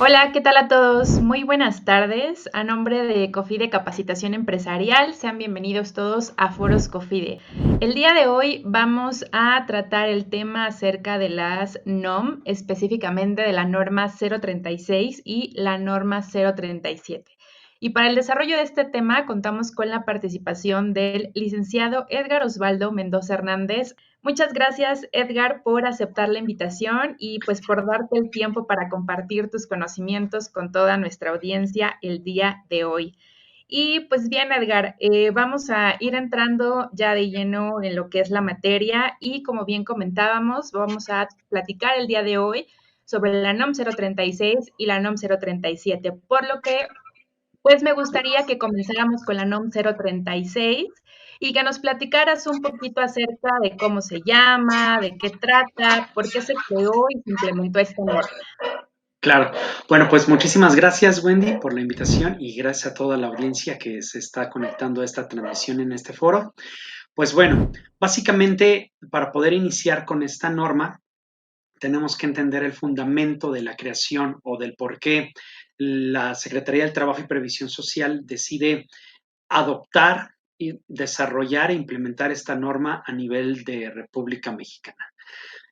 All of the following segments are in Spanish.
Hola, ¿qué tal a todos? Muy buenas tardes. A nombre de Cofide Capacitación Empresarial, sean bienvenidos todos a Foros Cofide. El día de hoy vamos a tratar el tema acerca de las NOM, específicamente de la norma 036 y la norma 037. Y para el desarrollo de este tema contamos con la participación del licenciado Edgar Osvaldo Mendoza Hernández. Muchas gracias, Edgar, por aceptar la invitación y pues por darte el tiempo para compartir tus conocimientos con toda nuestra audiencia el día de hoy. Y pues bien, Edgar, vamos a ir entrando ya de lleno en lo que es la materia y como bien comentábamos, vamos a platicar el día de hoy sobre la NOM 036 y la NOM 037, por lo que pues me gustaría que comenzáramos con la NOM 036 y que nos platicaras un poquito acerca de cómo se llama, de qué trata, por qué se creó y se implementó esta norma. Claro. Bueno, pues muchísimas gracias, Wendy, por la invitación y gracias a toda la audiencia que se está conectando a esta transmisión en este foro. Pues bueno, básicamente para poder iniciar con esta norma, tenemos que entender el fundamento de la creación o del por qué la Secretaría del Trabajo y Previsión Social decide adoptar y desarrollar e implementar esta norma a nivel de República Mexicana.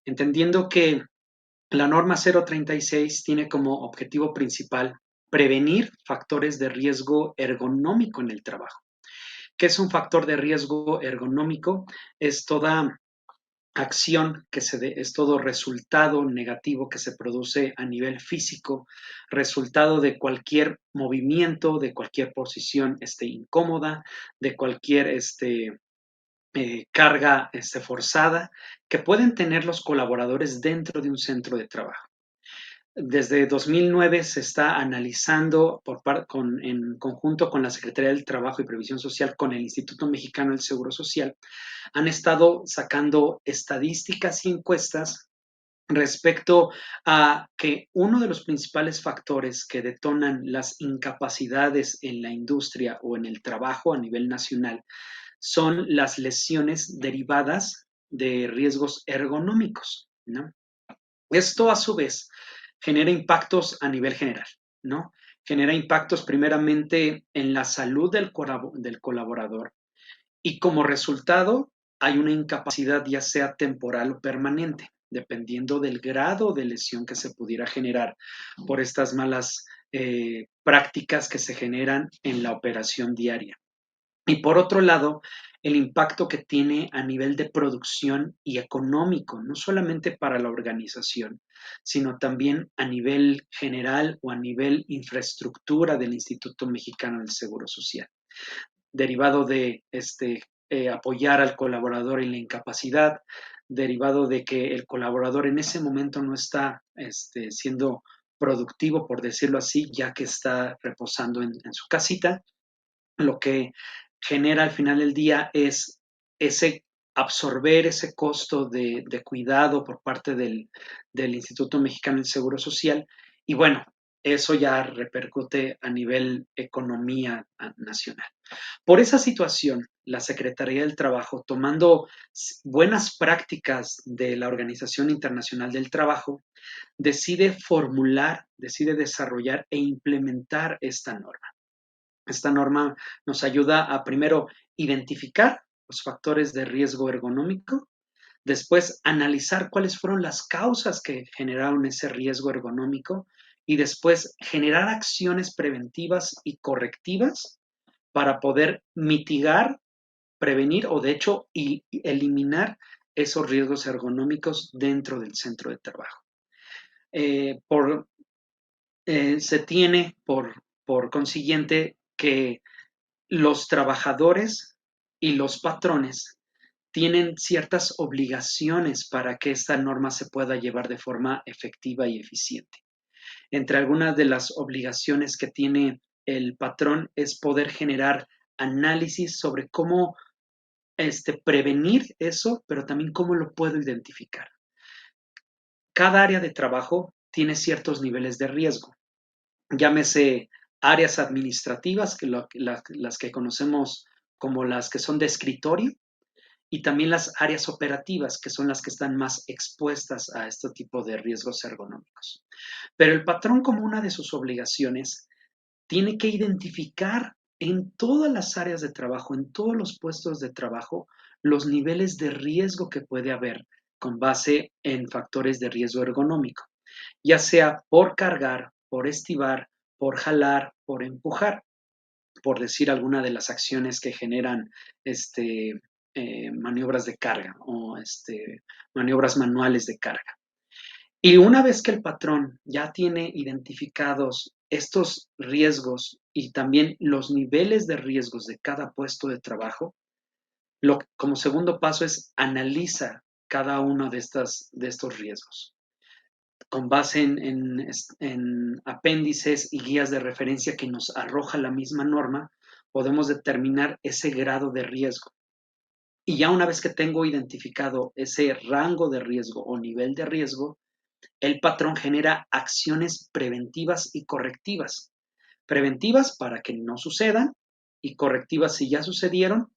Entendiendo que la norma 036 tiene como objetivo principal prevenir factores de riesgo ergonómico en el trabajo. ¿Qué es un factor de riesgo ergonómico? Es toda acción es todo resultado negativo que se produce a nivel físico, resultado de cualquier movimiento, de cualquier posición incómoda, de cualquier carga forzada que pueden tener los colaboradores dentro de un centro de trabajo. Desde 2009 se está analizando en conjunto con la Secretaría del Trabajo y Previsión Social, con el Instituto Mexicano del Seguro Social, han estado sacando estadísticas y encuestas respecto a que uno de los principales factores que detonan las incapacidades en la industria o en el trabajo a nivel nacional son las lesiones derivadas de riesgos ergonómicos, ¿no? Esto a su vez genera impactos a nivel general, ¿no? Genera impactos primeramente en la salud del colaborador y como resultado hay una incapacidad ya sea temporal o permanente, dependiendo del grado de lesión que se pudiera generar por estas malas prácticas que se generan en la operación diaria. Y por otro lado, el impacto que tiene a nivel de producción y económico, no solamente para la organización, sino también a nivel general o a nivel infraestructura del Instituto Mexicano del Seguro Social, derivado de apoyar al colaborador en la incapacidad, derivado de que el colaborador en ese momento no está siendo productivo, por decirlo así, ya que está reposando en su casita, lo que genera al final del día es ese absorber ese costo de cuidado por parte del Instituto Mexicano del Seguro Social. Y bueno, eso ya repercute a nivel economía nacional. Por esa situación, la Secretaría del Trabajo, tomando buenas prácticas de la Organización Internacional del Trabajo, decide formular, decide desarrollar e implementar esta norma. Esta norma nos ayuda a primero identificar los factores de riesgo ergonómico, después analizar cuáles fueron las causas que generaron ese riesgo ergonómico y después generar acciones preventivas y correctivas para poder mitigar, prevenir o de hecho eliminar esos riesgos ergonómicos dentro del centro de trabajo. Eh, por, Se tiene por consiguiente que los trabajadores y los patrones tienen ciertas obligaciones para que esta norma se pueda llevar de forma efectiva y eficiente. Entre algunas de las obligaciones que tiene el patrón es poder generar análisis sobre cómo prevenir eso, pero también cómo lo puedo identificar. Cada área de trabajo tiene ciertos niveles de riesgo. Llámese áreas administrativas, las que conocemos como las que son de escritorio, y también las áreas operativas, que son las que están más expuestas a este tipo de riesgos ergonómicos. Pero el patrón, como una de sus obligaciones, tiene que identificar en todas las áreas de trabajo, en todos los puestos de trabajo, los niveles de riesgo que puede haber con base en factores de riesgo ergonómico, ya sea por cargar, por estivar, por jalar, por empujar, por decir alguna de las acciones que generan maniobras de carga o maniobras manuales de carga. Y una vez que el patrón ya tiene identificados estos riesgos y también los niveles de riesgos de cada puesto de trabajo, como segundo paso es analiza cada uno de estos riesgos. Con base en apéndices y guías de referencia que nos arroja la misma norma, podemos determinar ese grado de riesgo. Y ya una vez que tengo identificado ese rango de riesgo o nivel de riesgo, el patrón genera acciones preventivas y correctivas. Preventivas para que no sucedan y correctivas si ya sucedieron,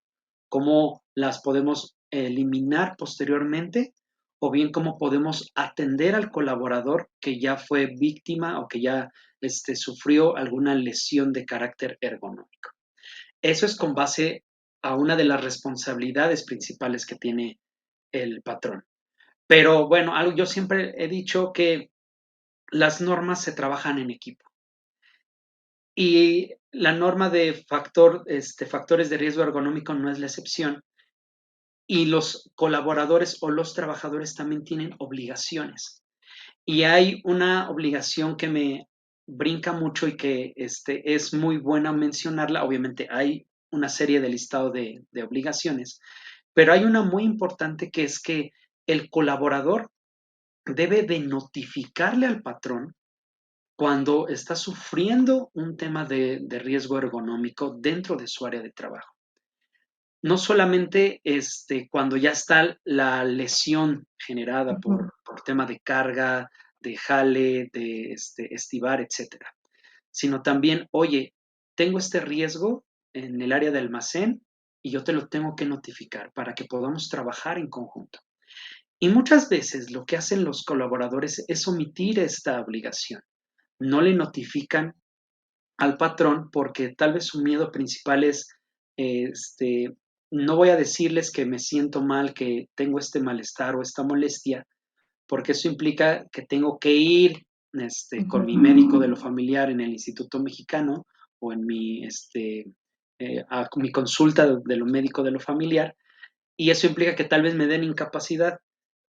cómo las podemos eliminar posteriormente o bien cómo podemos atender al colaborador que ya fue víctima o que ya sufrió alguna lesión de carácter ergonómico. Eso es con base a una de las responsabilidades principales que tiene el patrón. Pero bueno, yo siempre he dicho que las normas se trabajan en equipo. Y la norma de factores de riesgo ergonómico no es la excepción. Y los colaboradores o los trabajadores también tienen obligaciones. Y hay una obligación que me brinca mucho y que es muy buena mencionarla. Obviamente hay una serie de listado de obligaciones, pero hay una muy importante que es que el colaborador debe de notificarle al patrón cuando está sufriendo un tema de riesgo ergonómico dentro de su área de trabajo. No solamente cuando ya está la lesión generada por tema de carga, de jale, de estivar, etcétera, sino también, oye, tengo este riesgo en el área de almacén y yo te lo tengo que notificar para que podamos trabajar en conjunto. Y muchas veces lo que hacen los colaboradores es omitir esta obligación. No le notifican al patrón porque tal vez su miedo principal es, no voy a decirles que me siento mal, que tengo este malestar o esta molestia, porque eso implica que tengo que ir con mi médico de lo familiar en el Instituto Mexicano o en a mi consulta de lo médico de lo familiar, y eso implica que tal vez me den incapacidad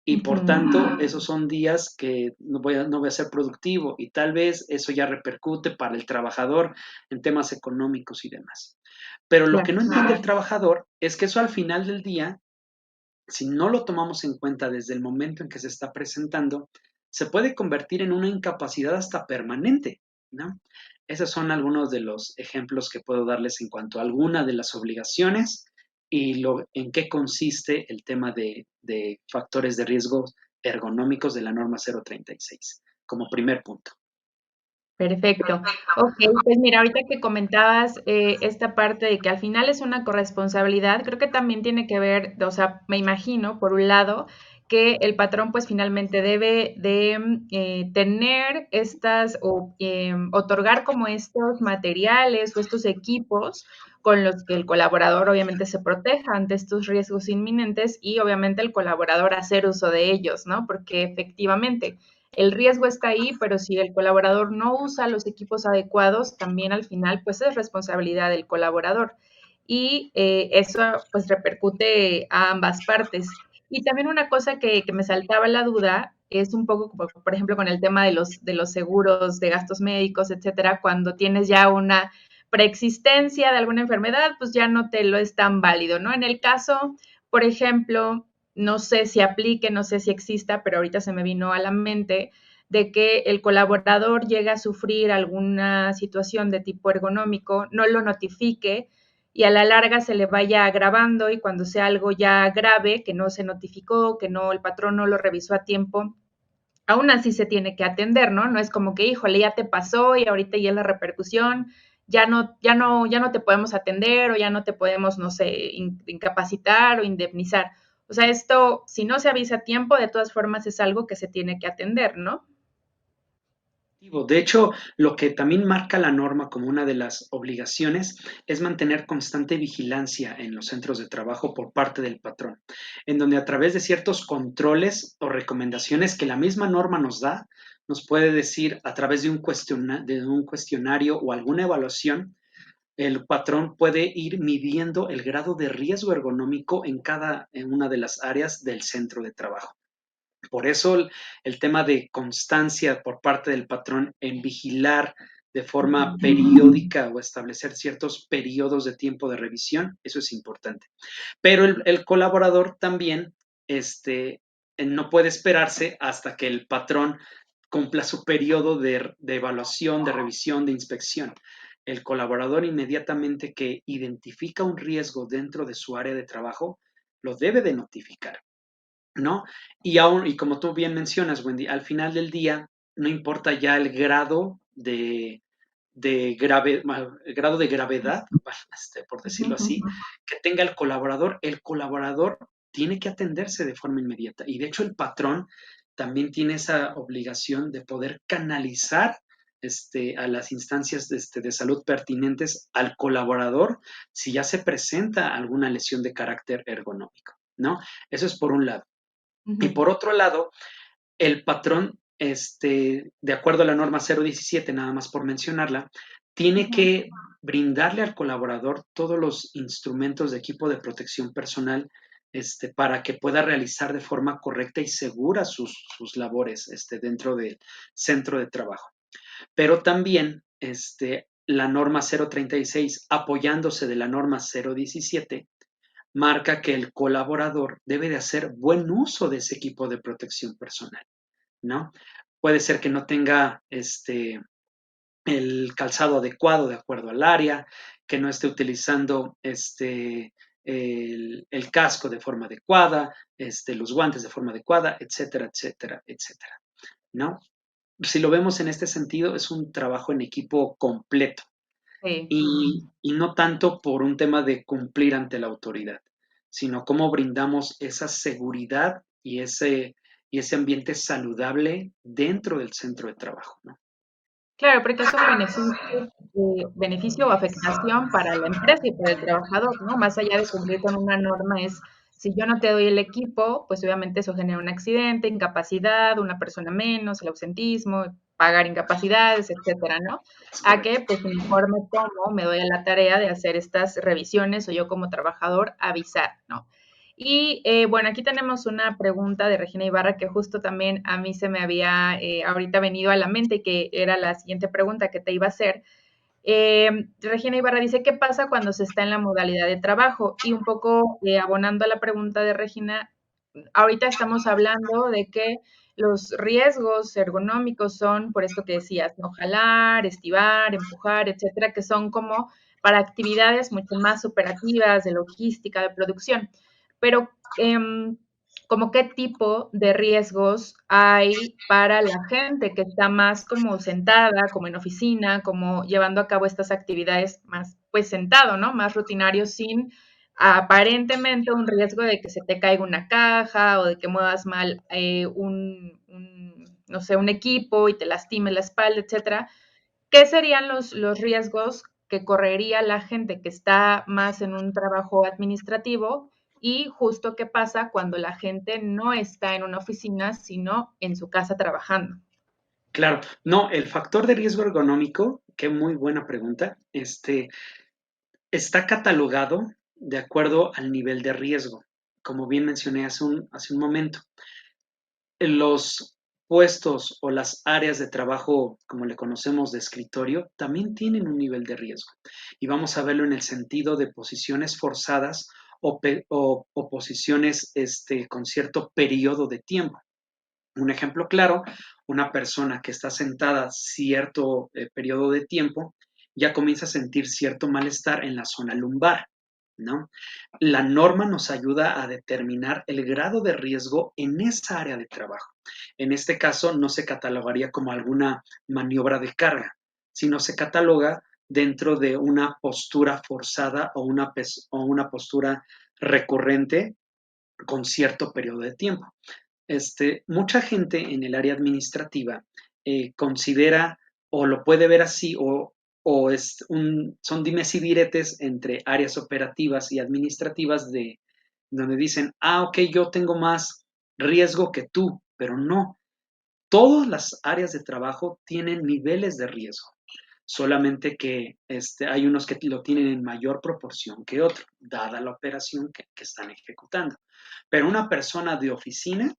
y por tanto esos son días que no voy a ser productivo y tal vez eso ya repercute para el trabajador en temas económicos y demás. Pero lo que no entiende el trabajador es que eso al final del día, si no lo tomamos en cuenta desde el momento en que se está presentando, se puede convertir en una incapacidad hasta permanente, ¿no? Esos son algunos de los ejemplos que puedo darles en cuanto a alguna de las obligaciones y en qué consiste el tema de factores de riesgo ergonómicos de la norma 036, como primer punto. Perfecto. Ok, pues mira, ahorita que comentabas esta parte de que al final es una corresponsabilidad, creo que también tiene que ver, o sea, me imagino, por un lado, que el patrón pues finalmente debe de tener estas o otorgar como estos materiales o estos equipos con los que el colaborador obviamente se proteja ante estos riesgos inminentes y obviamente el colaborador hacer uso de ellos, ¿no? Porque efectivamente el riesgo está ahí, pero si el colaborador no usa los equipos adecuados, también al final pues es responsabilidad del colaborador. Y eso pues repercute a ambas partes. Y también una cosa que me saltaba la duda es un poco, como, por ejemplo, con el tema de los seguros de gastos médicos, etcétera, cuando tienes ya una preexistencia de alguna enfermedad, pues ya no te lo es tan válido, ¿no? En el caso, por ejemplo, no sé si aplique, no sé si exista, pero ahorita se me vino a la mente de que el colaborador llega a sufrir alguna situación de tipo ergonómico, no lo notifique y a la larga se le vaya agravando y cuando sea algo ya grave, que no se notificó, que no, el patrón no lo revisó a tiempo, aún así se tiene que atender, ¿no? No es como que, híjole, ya te pasó y ahorita ya es la repercusión ya no te podemos atender o ya no te podemos, no sé, incapacitar o indemnizar. O sea, esto, si no se avisa a tiempo, de todas formas es algo que se tiene que atender, ¿no? De hecho, lo que también marca la norma como una de las obligaciones es mantener constante vigilancia en los centros de trabajo por parte del patrón, en donde a través de ciertos controles o recomendaciones que la misma norma nos da, nos puede decir a través de de un cuestionario o alguna evaluación, el patrón puede ir midiendo el grado de riesgo ergonómico en una de las áreas del centro de trabajo. Por eso el tema de constancia por parte del patrón en vigilar de forma periódica o establecer ciertos periodos de tiempo de revisión, eso es importante. Pero el colaborador también no puede esperarse hasta que el patrón cumpla su periodo de evaluación, de revisión, de inspección. El colaborador inmediatamente que identifica un riesgo dentro de su área de trabajo, lo debe de notificar. ¿No? Y como tú bien mencionas, Wendy, al final del día no importa ya el grado el grado de gravedad, por decirlo así, que tenga el colaborador tiene que atenderse de forma inmediata. Y de hecho el patrón también tiene esa obligación de poder canalizar a las instancias de salud pertinentes al colaborador si ya se presenta alguna lesión de carácter ergonómico, ¿no? Eso es por un lado. Y por otro lado, el patrón, de acuerdo a la norma 017, nada más por mencionarla, tiene que brindarle al colaborador todos los instrumentos de equipo de protección personal para que pueda realizar de forma correcta y segura sus labores dentro del centro de trabajo. Pero también la norma 036, apoyándose de la norma 017, marca que el colaborador debe de hacer buen uso de ese equipo de protección personal, ¿no? Puede ser que no tenga el calzado adecuado de acuerdo al área, que no esté utilizando el casco de forma adecuada, los guantes de forma adecuada, etcétera, etcétera, etcétera, ¿no? Si lo vemos en este sentido, es un trabajo en equipo completo Sí. y no tanto por un tema de cumplir ante la autoridad, sino cómo brindamos esa seguridad y ese ambiente saludable dentro del centro de trabajo, ¿no? Claro, porque es un beneficio o afectación para la empresa y para el trabajador, ¿no? Más allá de cumplir con una norma es, si yo no te doy el equipo, pues obviamente eso genera un accidente, incapacidad, una persona menos, el ausentismo, pagar incapacidades, etcétera, ¿no? Es A que, correcto. pues mejor me tomo, me doy a la tarea de hacer estas revisiones o yo como trabajador avisar, ¿no? Y bueno, aquí tenemos una pregunta de Regina Ibarra que justo también a mí se me había ahorita venido a la mente, que era la siguiente pregunta que te iba a hacer. Regina Ibarra dice, ¿qué pasa cuando se está en la modalidad de trabajo? Y un poco abonando a la pregunta de Regina, ahorita estamos hablando de que los riesgos ergonómicos son, por esto que decías, no jalar, estivar, empujar, etcétera, que son como para actividades mucho más operativas, de logística, de producción. Pero, ¿como qué tipo de riesgos hay para la gente que está más como sentada, como en oficina, como llevando a cabo estas actividades más, pues sentado, ¿no? Más rutinario, sin aparentemente un riesgo de que se te caiga una caja o de que muevas mal no sé, un equipo y te lastime la espalda, etcétera. ¿Qué serían los riesgos que correría la gente que está más en un trabajo administrativo y justo qué pasa cuando la gente no está en una oficina, sino en su casa trabajando? Claro, no, el factor de riesgo ergonómico, qué muy buena pregunta, está catalogado de acuerdo al nivel de riesgo, como bien mencioné hace un momento. Los puestos o las áreas de trabajo, como le conocemos de escritorio, también tienen un nivel de riesgo. Y vamos a verlo en el sentido de posiciones forzadas o posiciones con cierto periodo de tiempo. Un ejemplo claro, una persona que está sentada cierto periodo de tiempo ya comienza a sentir cierto malestar en la zona lumbar, ¿no? La norma nos ayuda a determinar el grado de riesgo en esa área de trabajo. En este caso no se catalogaría como alguna maniobra de carga, sino se cataloga dentro de una postura forzada o una postura recurrente con cierto periodo de tiempo. Mucha gente en el área administrativa considera o lo puede ver así o son dimes y diretes entre áreas operativas y administrativas donde dicen, ok, yo tengo más riesgo que tú, pero no. Todas las áreas de trabajo tienen niveles de riesgo, solamente que hay unos que lo tienen en mayor proporción que otros, dada la operación que están ejecutando. Pero una persona de oficina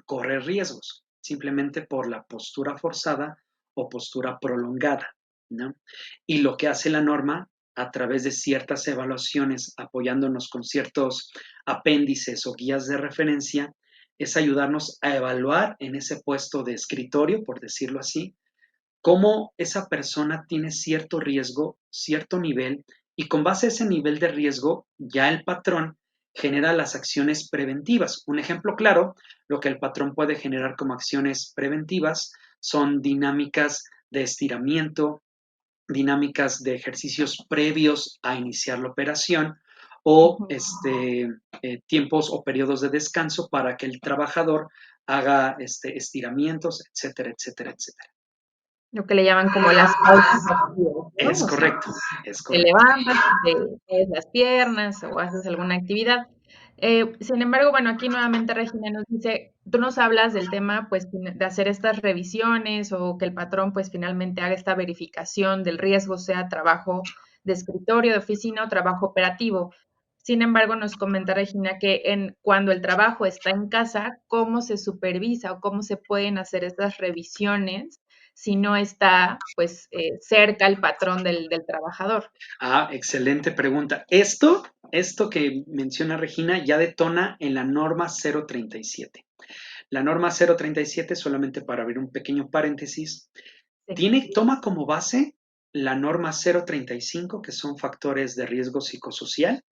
corre riesgos simplemente por la postura forzada o postura prolongada, ¿no? Y lo que hace la norma a través de ciertas evaluaciones, apoyándonos con ciertos apéndices o guías de referencia, es ayudarnos a evaluar en ese puesto de escritorio, por decirlo así, cómo esa persona tiene cierto riesgo, cierto nivel, y con base a ese nivel de riesgo, ya el patrón genera las acciones preventivas. Un ejemplo claro, lo que el patrón puede generar como acciones preventivas son dinámicas de estiramiento, dinámicas de ejercicios previos a iniciar la operación o tiempos o periodos de descanso para que el trabajador haga estiramientos, etcétera, etcétera, etcétera. Lo que le llaman como las pausas activas, ¿no? Es O sea, correcto, es te correcto. levantas, te mueves las piernas o haces alguna actividad. Sin embargo, bueno, aquí nuevamente Regina nos dice, tú nos hablas del tema, pues, de hacer estas revisiones o que el patrón, pues, finalmente haga esta verificación del riesgo, sea trabajo de escritorio, de oficina o trabajo operativo. Sin embargo, nos comenta Regina que cuando el trabajo está en casa, ¿cómo se supervisa o cómo se pueden hacer estas revisiones si no está, pues, cerca el patrón del trabajador? Excelente pregunta. Esto que menciona Regina ya detona en la norma 037. La norma 037, solamente para abrir un pequeño paréntesis, Sí. toma como base la norma 035, que son factores de riesgo psicosocial,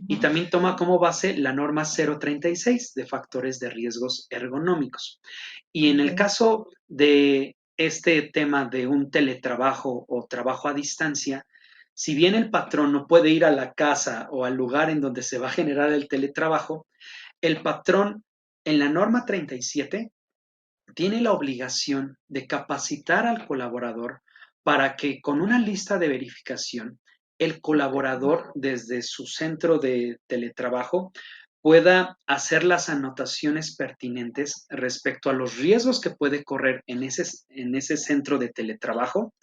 y Ujú. también toma como base la norma 036 de factores de riesgos ergonómicos. Y en el Ok. caso de este tema de un teletrabajo o trabajo a distancia, si bien el patrón no puede ir a la casa o al lugar en donde se va a generar el teletrabajo, el patrón en la norma 37 tiene la obligación de capacitar al colaborador para que con una lista de verificación, el Ok. colaborador desde su centro de teletrabajo pueda hacer las anotaciones pertinentes respecto a los riesgos que puede correr en ese centro de teletrabajo,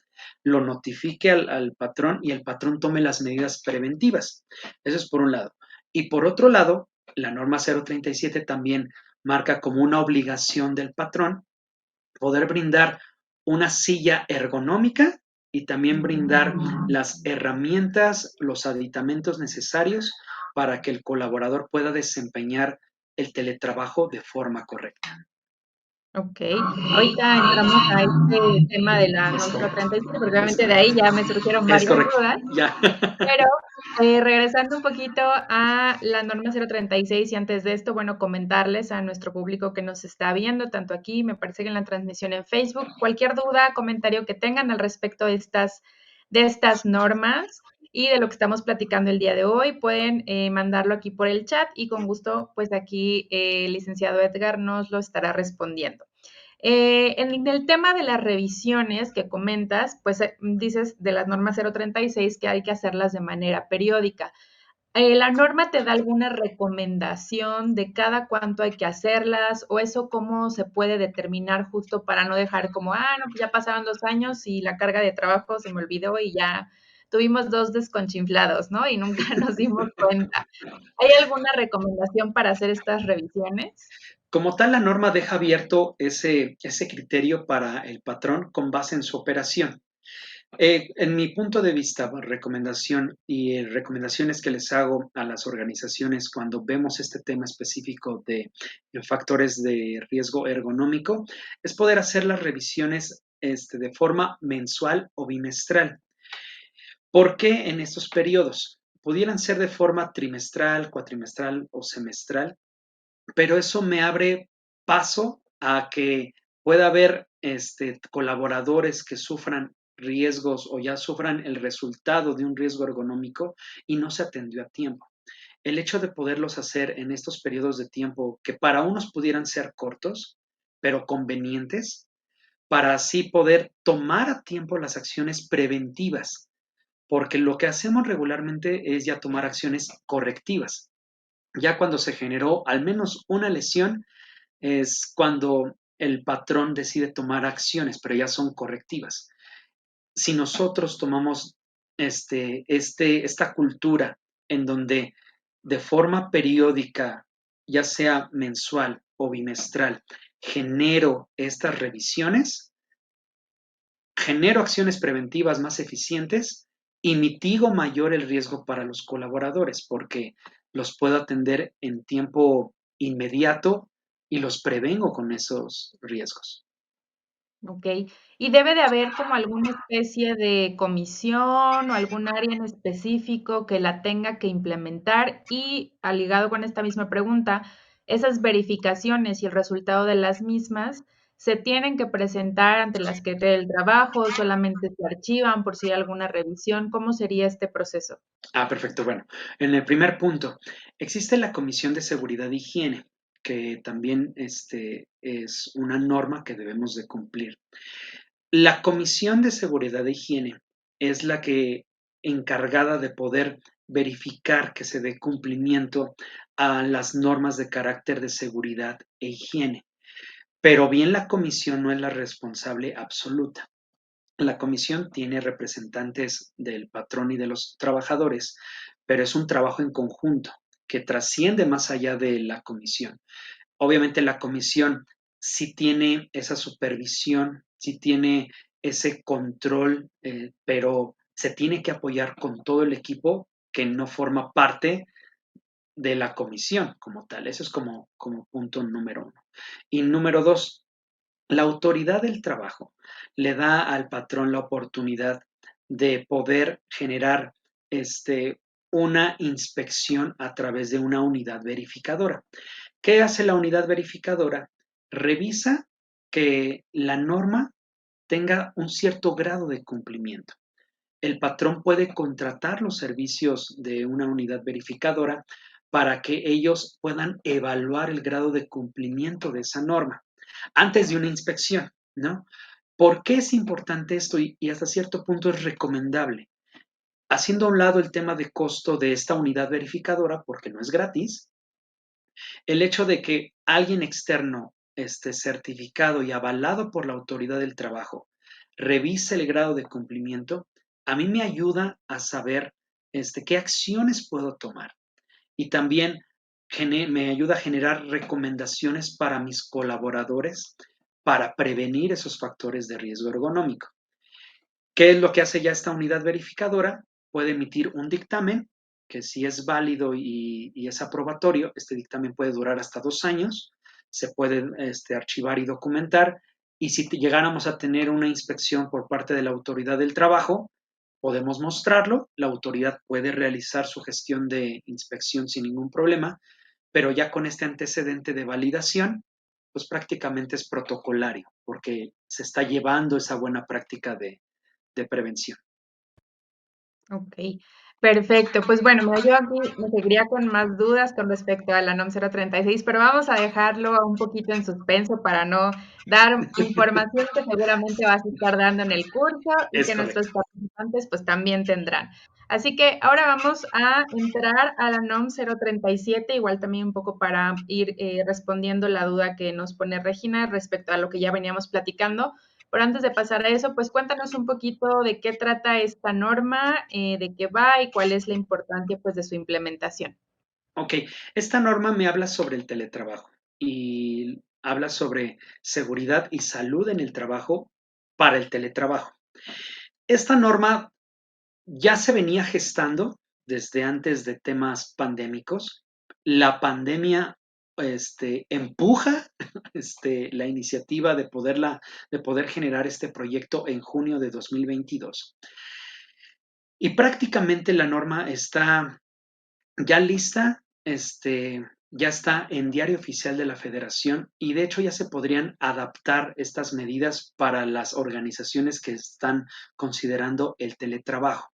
lo notifique al patrón y el patrón tome las medidas preventivas. Eso es por un lado. Y por otro lado, la norma 037 también marca como una obligación del patrón poder brindar una silla ergonómica y también brindar las herramientas, los aditamentos necesarios para que el colaborador pueda desempeñar el teletrabajo de forma correcta. Ok, ahorita entramos a este tema de la Es norma correcto. 37, porque Es obviamente de ahí ya me surgieron Es varias correcto. dudas, Ya. pero regresando un poquito a la norma 036 y antes de esto, bueno, comentarles a nuestro público que nos está viendo, tanto aquí, me parece que en la transmisión en Facebook, cualquier duda, comentario que tengan al respecto de estas normas y de lo que estamos platicando el día de hoy, pueden mandarlo aquí por el chat y con gusto, pues aquí el licenciado Edgar nos lo estará respondiendo. En el tema de las revisiones que comentas, pues dices de las normas 036 que hay que hacerlas de manera periódica. ¿La norma te da alguna recomendación de cada cuánto hay que hacerlas o eso cómo se puede determinar justo para no dejar como, no, pues ya pasaron 2 años y la carga de trabajo se me olvidó y ya tuvimos 2 desconchinflados, ¿no? Y nunca nos dimos cuenta. ¿Hay alguna recomendación para hacer estas revisiones? Como tal, la norma deja abierto ese criterio para el patrón con base en su operación. En mi punto de vista, recomendación y recomendaciones que les hago a las organizaciones cuando vemos este tema específico de factores de riesgo ergonómico es poder hacer las revisiones de forma mensual o bimestral. ¿Por qué en estos periodos? Pudieran ser de forma trimestral, cuatrimestral o semestral, pero eso me abre paso a que pueda haber colaboradores que sufran riesgos o ya sufran el resultado de un riesgo ergonómico y no se atendió a tiempo. El hecho de poderlos hacer en estos periodos de tiempo que para unos pudieran ser cortos, pero convenientes, para así poder tomar a tiempo las acciones preventivas, porque lo que hacemos regularmente es ya tomar acciones correctivas. Ya cuando se generó al menos una lesión es cuando el patrón decide tomar acciones, pero ya son correctivas. Si nosotros tomamos esta cultura en donde de forma periódica, ya sea mensual o bimestral, genero estas revisiones, genero acciones preventivas más eficientes y mitigo mayor el riesgo para los colaboradores porque los puedo atender en tiempo inmediato y los prevengo con esos riesgos. ¿Ok? Y debe de haber como alguna especie de comisión o algún área en específico que la tenga que implementar y, ligado con esta misma pregunta, esas verificaciones y el resultado de las mismas se tienen que presentar ante la Secretaría del Trabajo, solamente se archivan por si hay alguna revisión. ¿Cómo sería este proceso? Perfecto. Bueno, en el primer punto, existe la Comisión de Seguridad e Higiene, que también es una norma que debemos de cumplir. La Comisión de Seguridad e Higiene es la que encargada de poder verificar que se dé cumplimiento a las normas de carácter de seguridad e higiene. Pero bien la comisión no es la responsable absoluta. La comisión tiene representantes del patrón y de los trabajadores, pero es un trabajo en conjunto que trasciende más allá de la comisión. Obviamente la comisión sí tiene esa supervisión, sí tiene ese control, pero se tiene que apoyar con todo el equipo que no forma parte de la comisión como tal. Eso es como punto número uno. Y número dos, la autoridad del trabajo le da al patrón la oportunidad de poder generar una inspección a través de una unidad verificadora. ¿Qué hace la unidad verificadora? Revisa que la norma tenga un cierto grado de cumplimiento. El patrón puede contratar los servicios de una unidad verificadora para que ellos puedan evaluar el grado de cumplimiento de esa norma antes de una inspección, ¿no? ¿Por qué es importante esto y hasta cierto punto es recomendable? Haciendo a un lado el tema de costo de esta unidad verificadora, porque no es gratis, el hecho de que alguien externo esté certificado y avalado por la autoridad del trabajo revise el grado de cumplimiento, a mí me ayuda a saber qué acciones puedo tomar. Y también me ayuda a generar recomendaciones para mis colaboradores para prevenir esos factores de riesgo ergonómico. ¿Qué es lo que hace ya esta unidad verificadora? Puede emitir un dictamen que si es válido y es aprobatorio, este dictamen puede durar hasta 2 años, se puede archivar y documentar, y si llegáramos a tener una inspección por parte de la autoridad del trabajo, podemos mostrarlo, la autoridad puede realizar su gestión de inspección sin ningún problema, pero ya con este antecedente de validación, pues prácticamente es protocolario, porque se está llevando esa buena práctica de prevención. Ok, perfecto. Pues bueno, mira, yo aquí me seguiría con más dudas con respecto a la NOM 036, pero vamos a dejarlo un poquito en suspenso para no dar información que seguramente vas a estar dando en el curso y Es que nuestros correcto. participantes pues también tendrán. Así que ahora vamos a entrar a la NOM 037, igual también un poco para ir respondiendo la duda que nos pone Regina respecto a lo que ya veníamos platicando. Pero antes de pasar a eso, pues cuéntanos un poquito de qué trata esta norma, de qué va y cuál es la importancia pues de su implementación. Ok, esta norma me habla sobre el teletrabajo y habla sobre seguridad y salud en el trabajo para el teletrabajo. Esta norma ya se venía gestando desde antes de temas pandémicos. La pandemia empuja la iniciativa de poder generar este proyecto en junio de 2022. Y prácticamente la norma está ya lista, ya está en Diario Oficial de la Federación y de hecho ya se podrían adaptar estas medidas para las organizaciones que están considerando el teletrabajo.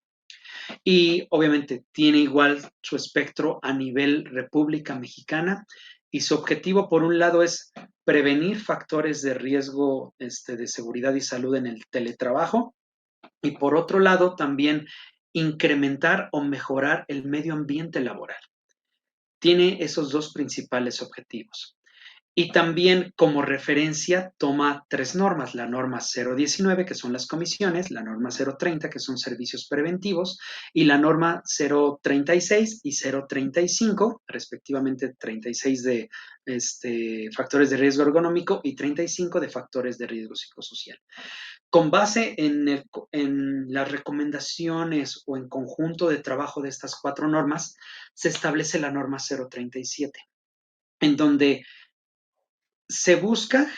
Y obviamente tiene igual su espectro a nivel República Mexicana y su objetivo por un lado es prevenir factores de riesgo de seguridad y salud en el teletrabajo y por otro lado también incrementar o mejorar el medio ambiente laboral. Tiene esos dos principales objetivos. Y también como referencia toma tres normas, la norma 019, que son las comisiones, la norma 030, que son servicios preventivos, y la norma 036 y 035, respectivamente 36 de factores de riesgo ergonómico y 35 de factores de riesgo psicosocial. Con base en las recomendaciones o en conjunto de trabajo de estas cuatro normas, se establece la norma 037, en donde se busca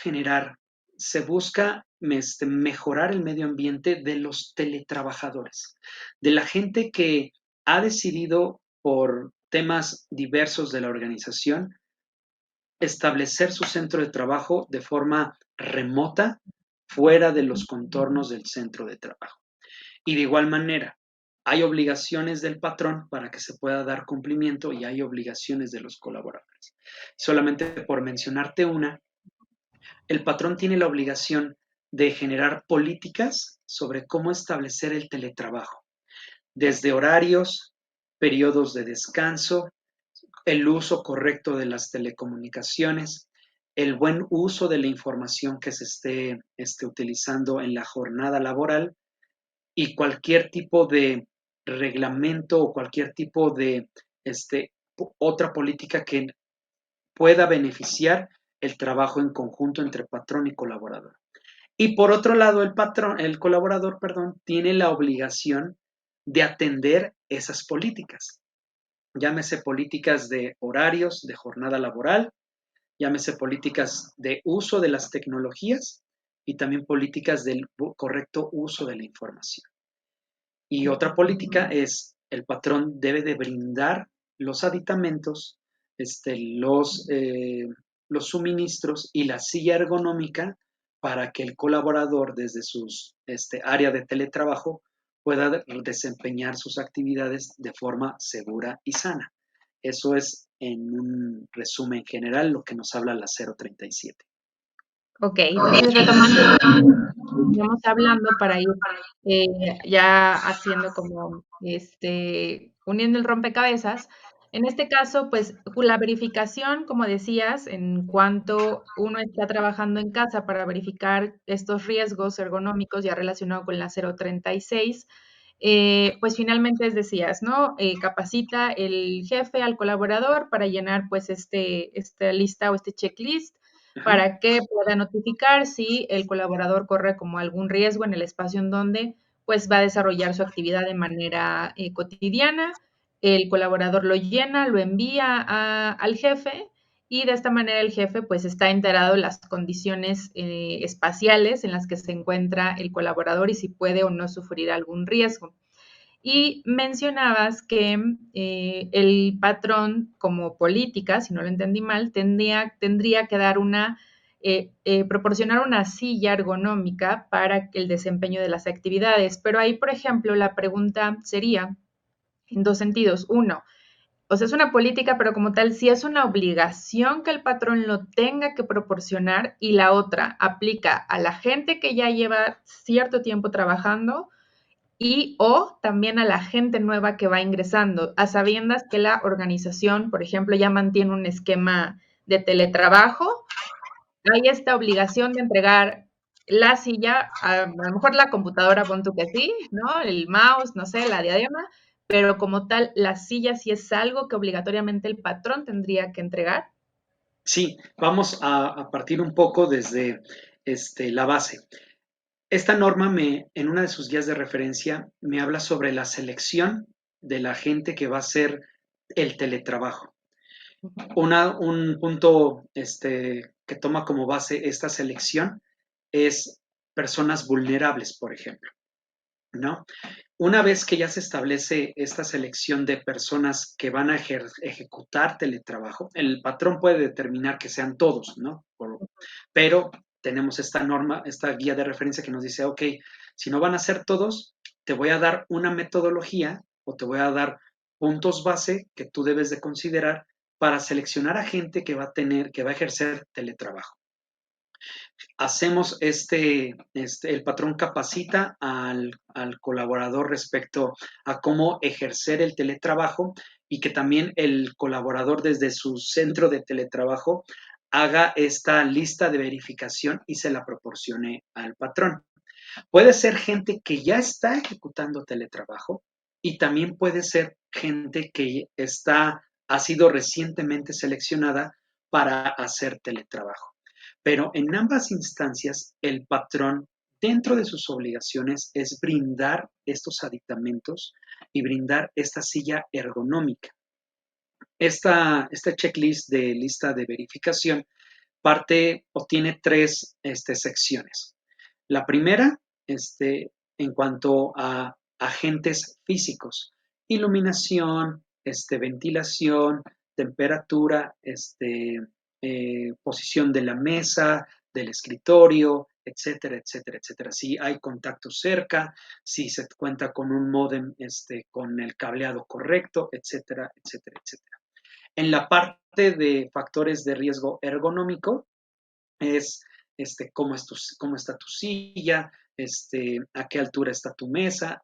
mejorar el medio ambiente de los teletrabajadores, de la gente que ha decidido por temas diversos de la organización establecer su centro de trabajo de forma remota, fuera de los contornos del centro de trabajo. Y de igual manera, hay obligaciones del patrón para que se pueda dar cumplimiento y hay obligaciones de los colaboradores. Solamente por mencionarte una, el patrón tiene la obligación de generar políticas sobre cómo establecer el teletrabajo, desde horarios, periodos de descanso, el uso correcto de las telecomunicaciones, el buen uso de la información que se esté utilizando en la jornada laboral y cualquier tipo de reglamento o cualquier tipo de otra política que pueda beneficiar el trabajo en conjunto entre patrón y colaborador. Y por otro lado, el colaborador, perdón, tiene la obligación de atender esas políticas. Llámese políticas de horarios, de jornada laboral, llámese políticas de uso de las tecnologías y también políticas del correcto uso de la información. Y otra política es el patrón debe de brindar los aditamentos, los suministros y la silla ergonómica para que el colaborador desde su área de teletrabajo pueda desempeñar sus actividades de forma segura y sana. Eso es en un resumen general lo que nos habla la 037. Ok, entonces retomando lo que veníamos hablando para ir ya haciendo como, uniendo el rompecabezas. En este caso, pues la verificación, como decías, en cuanto uno está trabajando en casa para verificar estos riesgos ergonómicos ya relacionado con la 036, pues finalmente decías, ¿no? Capacita el jefe al colaborador para llenar pues esta lista o este checklist para que pueda notificar si el colaborador corre como algún riesgo en el espacio en donde pues va a desarrollar su actividad de manera cotidiana. El colaborador lo llena, lo envía al jefe y de esta manera el jefe pues está enterado de las condiciones espaciales en las que se encuentra el colaborador y si puede o no sufrir algún riesgo. Y mencionabas que el patrón como política, si no lo entendí mal, tendría que dar proporcionar una silla ergonómica para el desempeño de las actividades. Pero ahí, por ejemplo, la pregunta sería en dos sentidos. Uno, o sea, es una política, pero como tal, sí es una obligación que el patrón lo tenga que proporcionar. Y la otra, aplica a la gente que ya lleva cierto tiempo trabajando y o también a la gente nueva que va ingresando, a sabiendas que la organización, por ejemplo, ya mantiene un esquema de teletrabajo, hay esta obligación de entregar la silla, a lo mejor la computadora, pon tú que sí, ¿no? El mouse, no sé, la diadema, pero como tal, la silla sí es algo que obligatoriamente el patrón tendría que entregar. Sí, vamos a partir un poco desde la base. Esta norma en una de sus guías de referencia me habla sobre la selección de la gente que va a hacer el teletrabajo. Un punto que toma como base esta selección es personas vulnerables, por ejemplo. ¿no? Una vez que ya se establece esta selección de personas que van a ejecutar teletrabajo, el patrón puede determinar que sean todos, ¿no? Pero tenemos esta norma, esta guía de referencia que nos dice, ok, si no van a ser todos, te voy a dar una metodología o te voy a dar puntos base que tú debes de considerar para seleccionar a gente que va a tener, que va a ejercer teletrabajo. Hacemos el patrón capacita al colaborador respecto a cómo ejercer el teletrabajo y que también el colaborador desde su centro de teletrabajo haga esta lista de verificación y se la proporcione al patrón. Puede ser gente que ya está ejecutando teletrabajo y también puede ser gente que ha sido recientemente seleccionada para hacer teletrabajo. Pero en ambas instancias, el patrón, dentro de sus obligaciones, es brindar estos aditamentos y brindar esta silla ergonómica. Este checklist de lista de verificación parte o tiene tres secciones. La primera, en cuanto a agentes físicos, iluminación, ventilación, temperatura, posición de la mesa, del escritorio, etcétera, etcétera, etcétera. Si hay contacto cerca, si se cuenta con un módem con el cableado correcto, etcétera, etcétera, etcétera. En la parte de factores de riesgo ergonómico, es cómo está tu silla, a qué altura está tu mesa,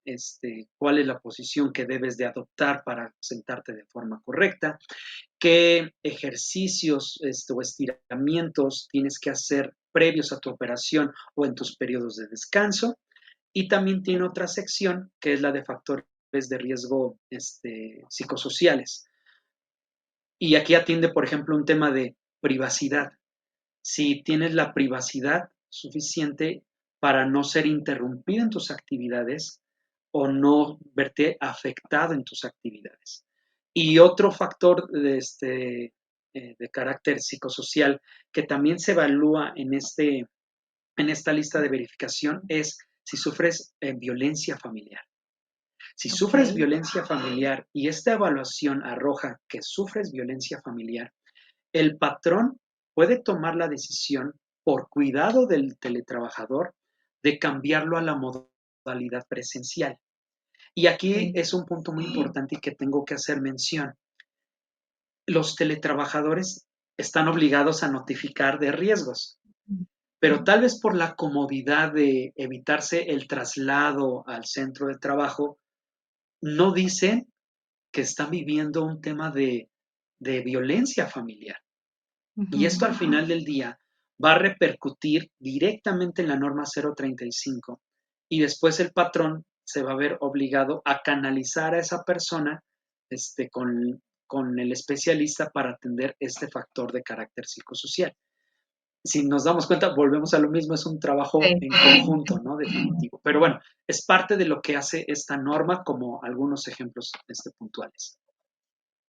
cuál es la posición que debes de adoptar para sentarte de forma correcta, qué ejercicios o estiramientos tienes que hacer previos a tu operación o en tus periodos de descanso. Y también tiene otra sección que es la de factores de riesgo psicosociales. Y aquí atiende, por ejemplo, un tema de privacidad. Si tienes la privacidad suficiente para no ser interrumpido en tus actividades o no verte afectado en tus actividades. Y otro factor de carácter psicosocial que también se evalúa en esta lista de verificación es si sufres violencia familiar. Si sufres Ok. violencia familiar y esta evaluación arroja que sufres violencia familiar, el patrón puede tomar la decisión, por cuidado del teletrabajador, de cambiarlo a la modalidad presencial. Y aquí Ok. es un punto muy importante y que tengo que hacer mención. Los teletrabajadores están obligados a notificar de riesgos, pero tal vez por la comodidad de evitarse el traslado al centro de trabajo, no dicen que están viviendo un tema de violencia familiar. Y Ujú. esto al final del día va a repercutir directamente en la norma 035 y después el patrón se va a ver obligado a canalizar a esa persona con el especialista para atender este factor de carácter psicosocial. Si nos damos cuenta, volvemos a lo mismo, es un trabajo Sí. en conjunto, ¿no? Definitivo. Pero bueno, es parte de lo que hace esta norma, como algunos ejemplos puntuales.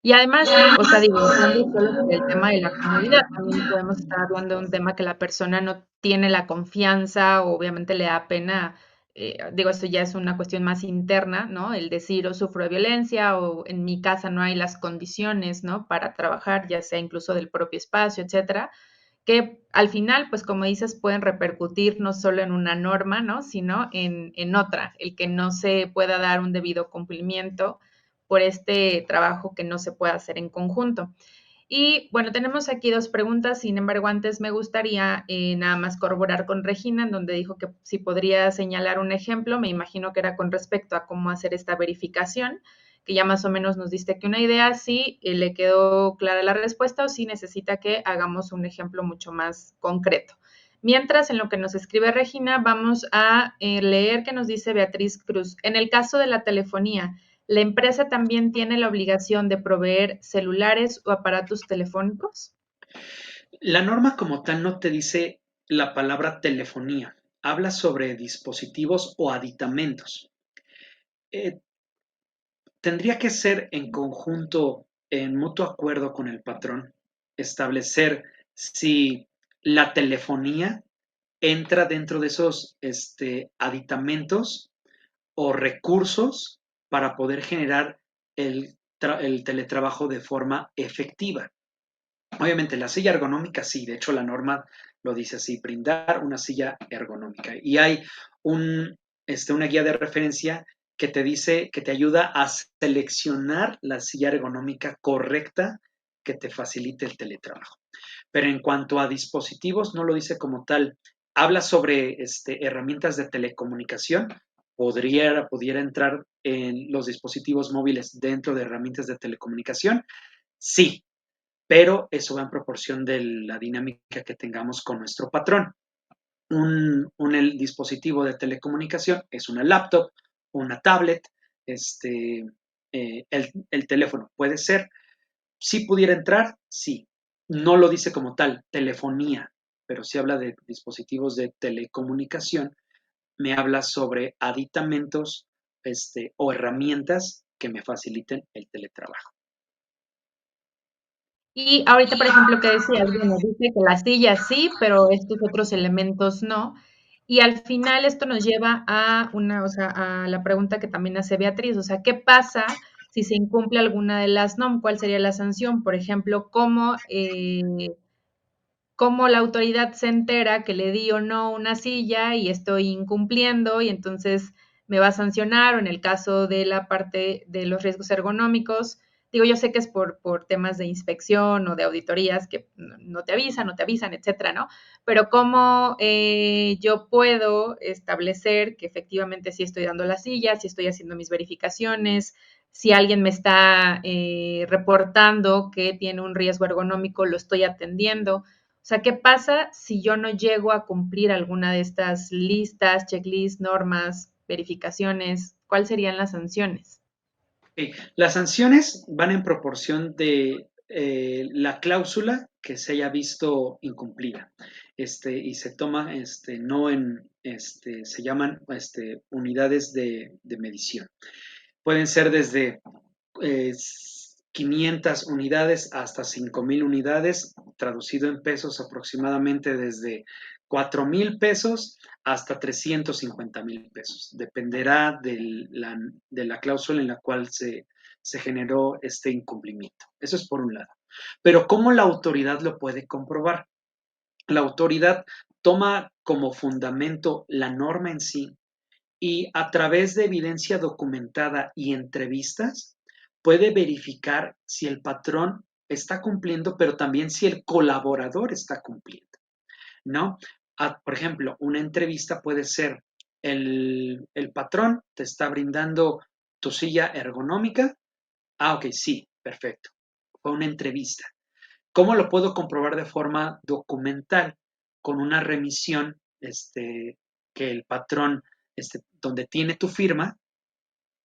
Y además, o sea, digo, dejando solo por el tema de la comodidad, también podemos estar hablando de un tema que la persona no tiene la confianza, o obviamente le da pena, digo, esto ya es una cuestión más interna, ¿no? El decir, o sufro de violencia, o en mi casa no hay las condiciones, ¿no? Para trabajar, ya sea incluso del propio espacio, etcétera, que al final, pues como dices, pueden repercutir no solo en una norma, ¿no? Sino en otra, el que no se pueda dar un debido cumplimiento por este trabajo que no se puede hacer en conjunto. Y bueno, tenemos aquí dos preguntas, sin embargo, antes me gustaría nada más corroborar con Regina, en donde dijo que si podría señalar un ejemplo, me imagino que era con respecto a cómo hacer esta verificación, que ya más o menos nos diste que una idea, si le quedó clara la respuesta o si necesita que hagamos un ejemplo mucho más concreto. Mientras, en lo que nos escribe Regina, vamos a leer que nos dice Beatriz Cruz. En el caso de la telefonía, ¿la empresa también tiene la obligación de proveer celulares o aparatos telefónicos? La norma como tal no te dice la palabra telefonía, habla sobre dispositivos o aditamentos. Eh, Tendría que ser en conjunto, en mutuo acuerdo con el patrón, establecer si la telefonía entra dentro de esos aditamentos o recursos para poder generar el teletrabajo de forma efectiva. Obviamente la silla ergonómica sí, de hecho la norma lo dice así, brindar una silla ergonómica. Y hay una guía de referencia que te dice, que te ayuda a seleccionar la silla ergonómica correcta que te facilite el teletrabajo. Pero en cuanto a dispositivos, no lo dice como tal. Habla sobre herramientas de telecomunicación. Pudiera entrar en los dispositivos móviles dentro de herramientas de telecomunicación. Sí, pero eso va en proporción de la dinámica que tengamos con nuestro patrón. El dispositivo de telecomunicación es una laptop, una tablet, el teléfono puede ser. Si pudiera entrar, sí. No lo dice como tal, telefonía, pero si habla de dispositivos de telecomunicación, me habla sobre aditamentos o herramientas que me faciliten el teletrabajo. Y ahorita, por ejemplo, que decías, bueno, dice que la silla sí, pero estos otros elementos no. Y al final esto nos lleva a o sea, a la pregunta que también hace Beatriz, o sea, ¿qué pasa si se incumple alguna de las NOM? ¿Cuál sería la sanción? Por ejemplo, cómo la autoridad se entera que le di o no una silla y estoy incumpliendo y entonces me va a sancionar, o en el caso de la parte de los riesgos ergonómicos, digo, yo sé que es por temas de inspección o de auditorías que no te avisan, etcétera, ¿no? Pero cómo yo puedo establecer que efectivamente sí estoy dando la silla, si estoy haciendo mis verificaciones, si alguien me está reportando que tiene un riesgo ergonómico, lo estoy atendiendo. O sea, ¿qué pasa si yo no llego a cumplir alguna de estas listas, checklists, normas, verificaciones? ¿Cuáles serían las sanciones? Okay. Las sanciones van en proporción de la cláusula que se haya visto incumplida. Y se toma, no en, se llaman unidades de medición. Pueden ser desde eh, 500 unidades hasta 5,000 unidades, traducido en pesos aproximadamente desde 4,000 pesos hasta 350,000 pesos. Dependerá de la cláusula en la cual se generó este incumplimiento. Eso es por un lado. Pero ¿cómo la autoridad lo puede comprobar? La autoridad toma como fundamento la norma en sí y a través de evidencia documentada y entrevistas puede verificar si el patrón está cumpliendo, pero también si el colaborador está cumpliendo, ¿no? Por ejemplo, una entrevista puede ser el patrón te está brindando tu silla ergonómica. Ah, ok, sí, perfecto. Fue una entrevista. ¿Cómo lo puedo comprobar de forma documental? Con una remisión que el patrón, donde tiene tu firma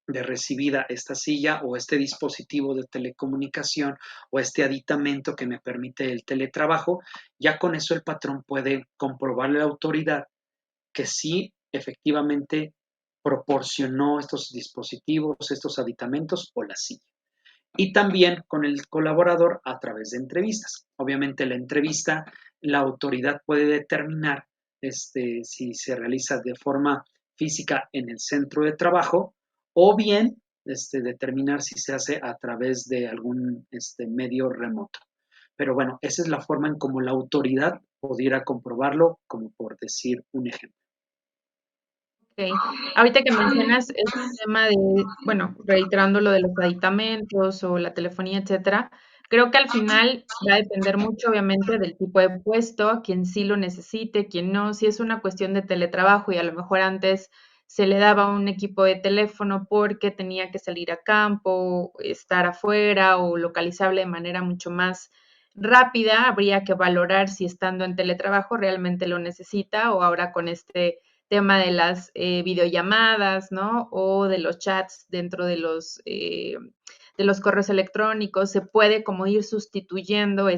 de recibida esta silla o este dispositivo de telecomunicación o este aditamento que me permite el teletrabajo, ya con eso el patrón puede comprobarle a la autoridad que sí efectivamente proporcionó estos dispositivos, estos aditamentos o la silla. Y también con el colaborador a través de entrevistas. Obviamente la entrevista, la autoridad puede determinar si se realiza de forma física en el centro de trabajo o bien determinar si se hace a través de algún medio remoto. Pero bueno, esa es la forma en cómo la autoridad pudiera comprobarlo, como por decir un ejemplo. Ok. Ahorita que mencionas este tema de, bueno, reiterando lo de los aditamentos o la telefonía, etcétera, creo que al final va a depender mucho, obviamente, del tipo de puesto, quien sí lo necesite, quien no. Si es una cuestión de teletrabajo y a lo mejor antes se le daba un equipo de teléfono porque tenía que salir a campo, estar afuera o localizable de manera mucho más rápida, habría que valorar si estando en teletrabajo realmente lo necesita o ahora con este tema de las videollamadas, ¿no? O de los chats dentro de los correos electrónicos, se puede como ir sustituyendo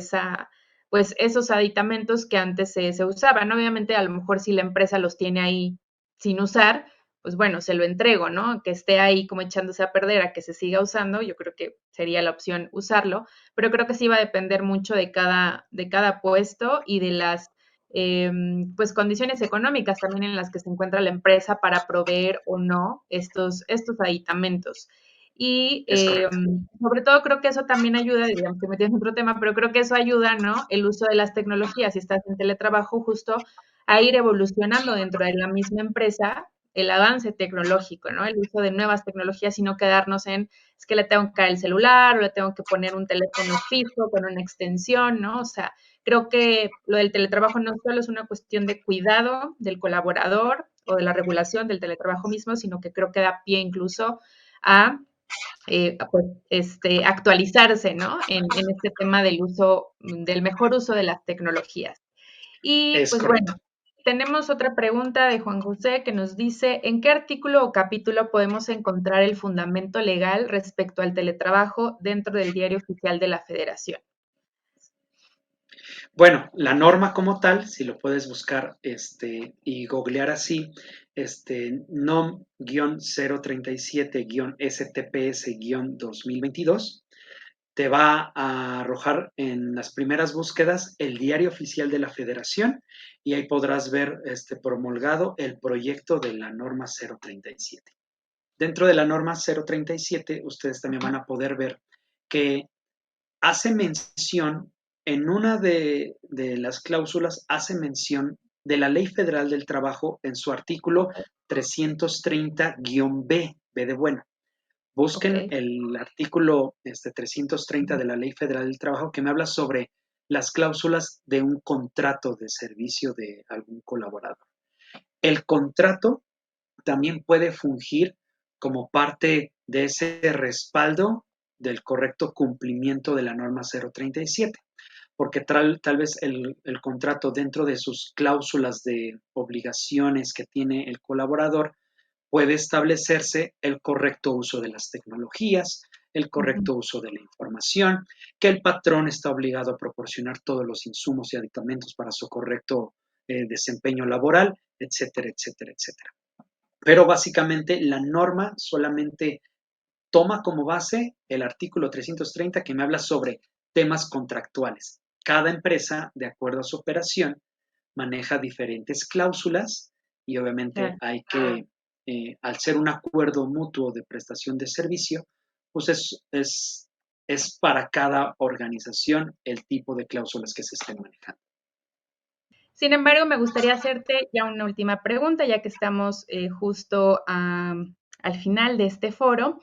pues esos aditamentos que antes se usaban. Obviamente, a lo mejor si la empresa los tiene ahí sin usar, pues bueno, se lo entrego, ¿no? Que esté ahí como echándose a perder a que se siga usando, yo creo que sería la opción usarlo, pero creo que sí va a depender mucho de cada puesto y de las pues condiciones económicas también en las que se encuentra la empresa para proveer o no estos aditamentos. Y Es correcto. sobre todo creo que eso también ayuda, digamos que metiendo en otro tema, pero creo que eso ayuda, ¿no? El uso de las tecnologías, si estás en teletrabajo, justo a ir evolucionando dentro de la misma empresa el avance tecnológico, ¿no? El uso de nuevas tecnologías y no quedarnos en, es que le tengo que caer el celular o le tengo que poner un teléfono fijo con una extensión, ¿no? O sea, creo que lo del teletrabajo no solo es una cuestión de cuidado del colaborador o de la regulación del teletrabajo mismo, sino que creo que da pie incluso a pues, actualizarse, ¿no? En este tema del uso, del mejor uso de las tecnologías. Y Es pues correcto. bueno, tenemos otra pregunta de Juan José que nos dice, ¿en qué artículo o capítulo podemos encontrar el fundamento legal respecto al teletrabajo dentro del Diario Oficial de la Federación? Bueno, la norma como tal, si lo puedes buscar y googlear así, NOM-037-STPS-2022, te va a arrojar en las primeras búsquedas el Diario Oficial de la Federación y ahí podrás ver promulgado el proyecto de la norma 037. Dentro de la norma 037, ustedes también van a poder ver que hace mención, en una de las cláusulas, hace mención de la Ley Federal del Trabajo en su artículo 330-B, B de bueno. Ok. Busquen el artículo 330 de la Ley Federal del Trabajo que me habla sobre las cláusulas de un contrato de servicio de algún colaborador. El contrato también puede fungir como parte de ese respaldo del correcto cumplimiento de la norma 037, porque tal vez el contrato dentro de sus cláusulas de obligaciones que tiene el colaborador puede establecerse el correcto uso de las tecnologías, el Ujú. correcto uso de la información, que el patrón está obligado a proporcionar todos los insumos y aditamentos para su correcto desempeño laboral, etcétera, etcétera, etcétera. Pero básicamente la norma solamente toma como base el artículo 330 que me habla sobre temas contractuales. Cada empresa, de acuerdo a su operación, maneja diferentes cláusulas y obviamente Claro. hay que, al ser un acuerdo mutuo de prestación de servicio, pues es para cada organización el tipo de cláusulas que se estén manejando. Sin embargo, me gustaría hacerte ya una última pregunta, ya que estamos justo al final de este foro.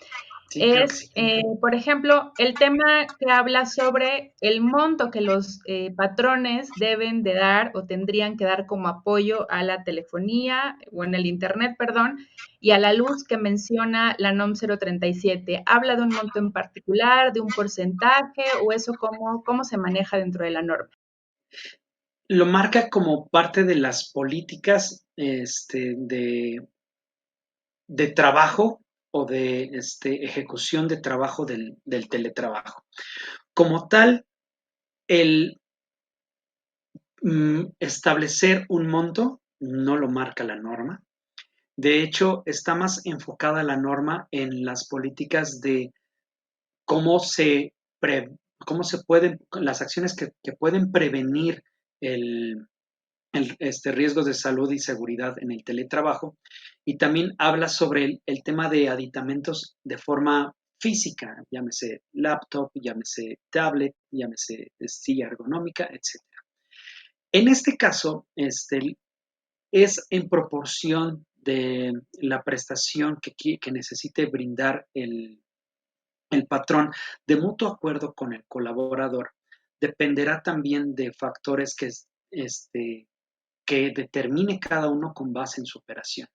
Sí, claro que Es, sí. por ejemplo, el tema que habla sobre el monto que los patrones deben de dar o tendrían que dar como apoyo a la telefonía o en el Internet, perdón, y a la luz que menciona la NOM 037. ¿Habla de un monto en particular, de un porcentaje o eso cómo se maneja dentro de la norma? Lo marca como parte de las políticas de trabajo o de ejecución de trabajo del teletrabajo. Como tal, el establecer un monto no lo marca la norma. De hecho, está más enfocada la norma en las políticas de cómo se, cómo se pueden, las acciones que pueden prevenir el, riesgos de salud y seguridad en el teletrabajo, y también habla sobre el tema de aditamentos de forma física, llámese laptop, llámese tablet, llámese silla ergonómica, etc. En este caso, es en proporción de la prestación que necesite brindar el patrón de mutuo acuerdo con el colaborador. Dependerá también de factores que determine cada uno con base en su operación.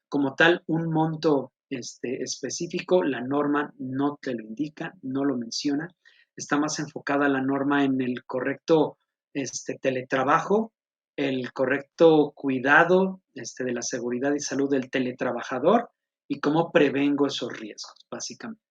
Como tal, un monto específico, la norma no te lo indica, no lo menciona. Está más enfocada la norma en el correcto teletrabajo, el correcto cuidado de la seguridad y salud del teletrabajador y cómo prevengo esos riesgos, básicamente.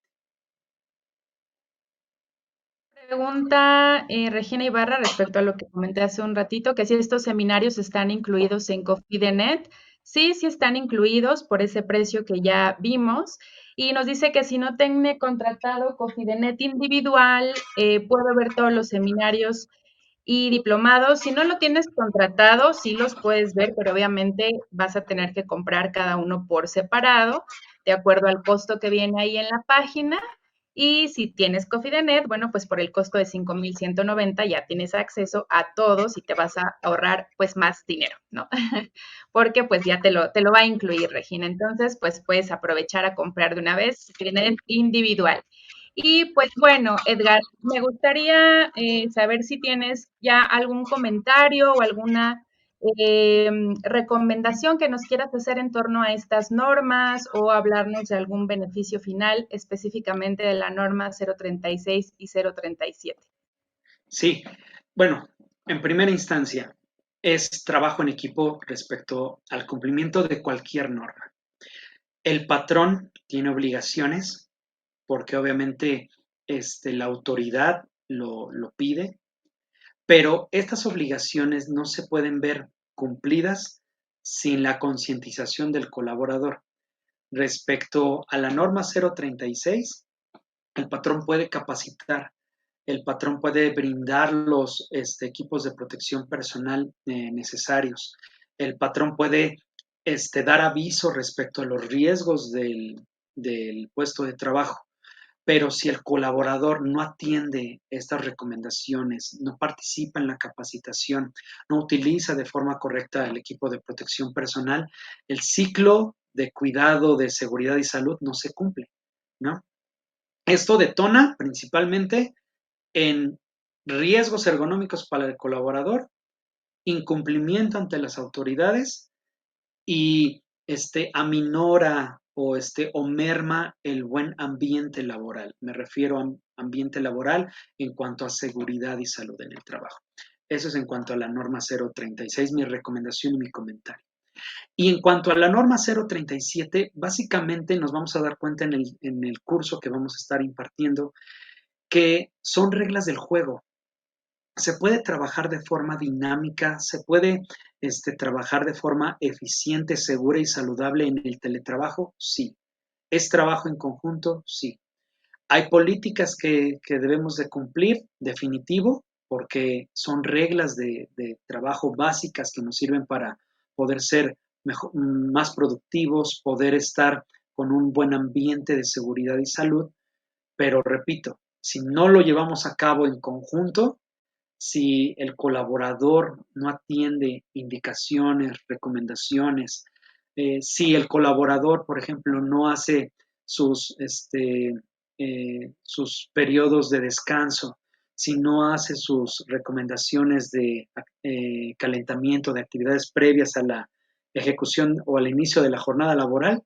Pregunta Regina Ibarra respecto a lo que comenté hace un ratito, que si estos seminarios están incluidos en Cofidenet. Sí, sí están incluidos por ese precio que ya vimos. Y nos dice que si no tiene contratado Cofidenet individual, puede ver todos los seminarios Y diplomados, si no lo tienes contratado, sí los puedes ver, pero obviamente vas a tener que comprar cada uno por separado, de acuerdo al costo que viene ahí en la página. Y si tienes Cofidenet, bueno, pues por el costo de 5,190 ya tienes acceso a todos y te vas a ahorrar pues más dinero, ¿no? Porque pues ya te lo va a incluir, Regina. Entonces, pues puedes aprovechar a comprar de una vez Cofidenet individual. Y pues bueno, Edgar, me gustaría saber si tienes ya algún comentario o alguna eh, recomendación que nos quieras hacer en torno a estas normas o hablarnos de algún beneficio final específicamente de la norma 036 y 037. Sí, bueno, en primera instancia, es trabajo en equipo respecto al cumplimiento de cualquier norma. El patrón tiene obligaciones porque obviamente la autoridad lo pide, pero estas obligaciones no se pueden ver cumplidas sin la concientización del colaborador. Respecto a la norma 036, el patrón puede capacitar, el patrón puede brindar los equipos de protección personal necesarios, el patrón puede dar aviso respecto a los riesgos del puesto de trabajo. Pero si el colaborador no atiende estas recomendaciones, no participa en la capacitación, no utiliza de forma correcta el equipo de protección personal, el ciclo de cuidado, de seguridad y salud no se cumple, ¿no? Esto detona principalmente en riesgos ergonómicos para el colaborador, incumplimiento ante las autoridades y aminora o merma el buen ambiente laboral. Me refiero a ambiente laboral en cuanto a seguridad y salud en el trabajo. Eso es en cuanto a la norma 036, mi recomendación y mi comentario. Y en cuanto a la norma 037, básicamente nos vamos a dar cuenta en el curso que vamos a estar impartiendo que son reglas del juego. Se puede trabajar de forma dinámica, se puede trabajar de forma eficiente, segura y saludable en el teletrabajo, sí. ¿Es trabajo en conjunto? Sí. ¿Hay políticas que debemos de cumplir? Definitivo, porque son reglas de trabajo básicas que nos sirven para poder ser más productivos, poder estar con un buen ambiente de seguridad y salud, pero repito, si no lo llevamos a cabo en conjunto, si el colaborador no atiende indicaciones, recomendaciones, si el colaborador, por ejemplo, no hace sus periodos de descanso, si no hace sus recomendaciones de calentamiento, de actividades previas a la ejecución o al inicio de la jornada laboral,